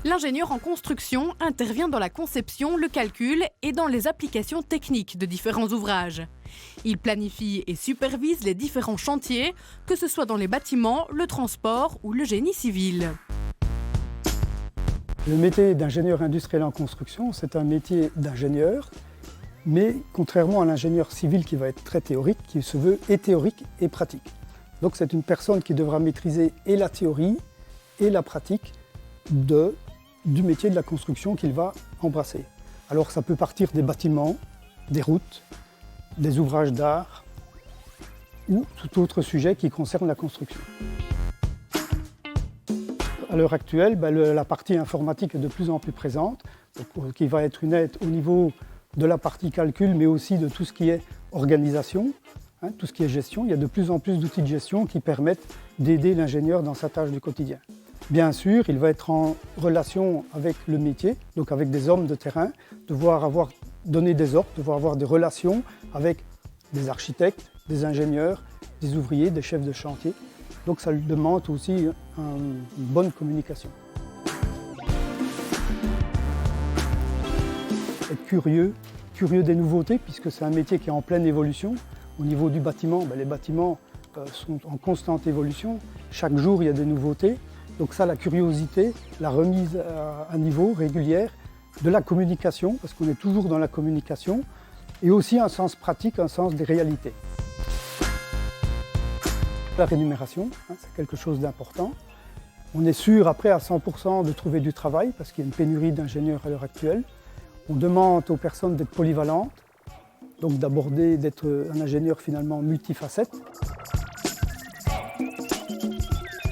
L'ingénieur en construction intervient dans la conception, le calcul et dans les applications techniques de différents ouvrages. Il planifie et supervise les différents chantiers, que ce soit dans les bâtiments, le transport ou le génie civil. Le métier d'ingénieur industriel en construction, c'est un métier d'ingénieur, mais contrairement à l'ingénieur civil qui va être très théorique, qui se veut et théorique et pratique. Donc c'est une personne qui devra maîtriser et la théorie et la pratique du métier de la construction qu'il va embrasser. Alors ça peut partir des bâtiments, des routes, des ouvrages d'art ou tout autre sujet qui concerne la construction. À l'heure actuelle, la partie informatique est de plus en plus présente, qui va être une aide au niveau de la partie calcul, mais aussi de tout ce qui est organisation, tout ce qui est gestion. Il y a de plus en plus d'outils de gestion qui permettent d'aider l'ingénieur dans sa tâche du quotidien. Bien sûr, il va être en relation avec le métier, donc avec des hommes de terrain, devoir donner des ordres, devoir avoir des relations avec des architectes, des ingénieurs, des ouvriers, des chefs de chantier. Donc ça lui demande aussi une bonne communication. Être curieux des nouveautés, puisque c'est un métier qui est en pleine évolution. Au niveau du bâtiment, les bâtiments sont en constante évolution. Chaque jour, il y a des nouveautés. Donc ça, la curiosité, la remise à niveau régulière, de la communication, parce qu'on est toujours dans la communication, et aussi un sens pratique, un sens des réalités. La rémunération, c'est quelque chose d'important. On est sûr après à 100% de trouver du travail, parce qu'il y a une pénurie d'ingénieurs à l'heure actuelle. On demande aux personnes d'être polyvalentes, donc d'être un ingénieur finalement multifacette.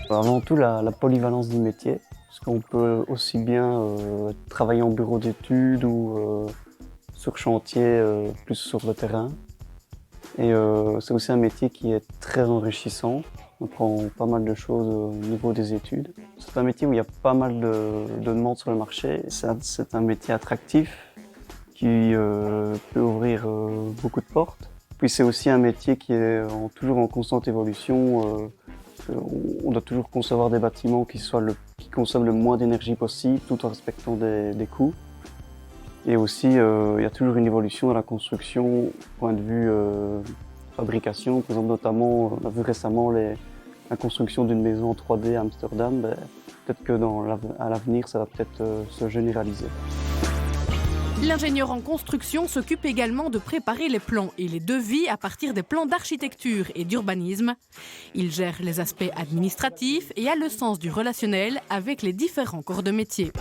Avant tout, la polyvalence du métier, parce qu'on peut aussi bien travailler en bureau d'études ou sur chantier, plus sur le terrain. Et c'est aussi un métier qui est très enrichissant. On apprend pas mal de choses au niveau des études. C'est un métier où il y a pas mal de demandes sur le marché. C'est un métier attractif qui peut ouvrir beaucoup de portes. Puis c'est aussi un métier qui est toujours en constante évolution. On doit toujours concevoir des bâtiments qui consomment le moins d'énergie possible tout en respectant des coûts. Et aussi, il y a toujours une évolution dans la construction, point de vue fabrication. Par exemple, notamment, on a vu récemment la construction d'une maison en 3D à Amsterdam. Peut-être qu'à l'avenir, ça va peut-être se généraliser. L'ingénieur en construction s'occupe également de préparer les plans et les devis à partir des plans d'architecture et d'urbanisme. Il gère les aspects administratifs et a le sens du relationnel avec les différents corps de métier.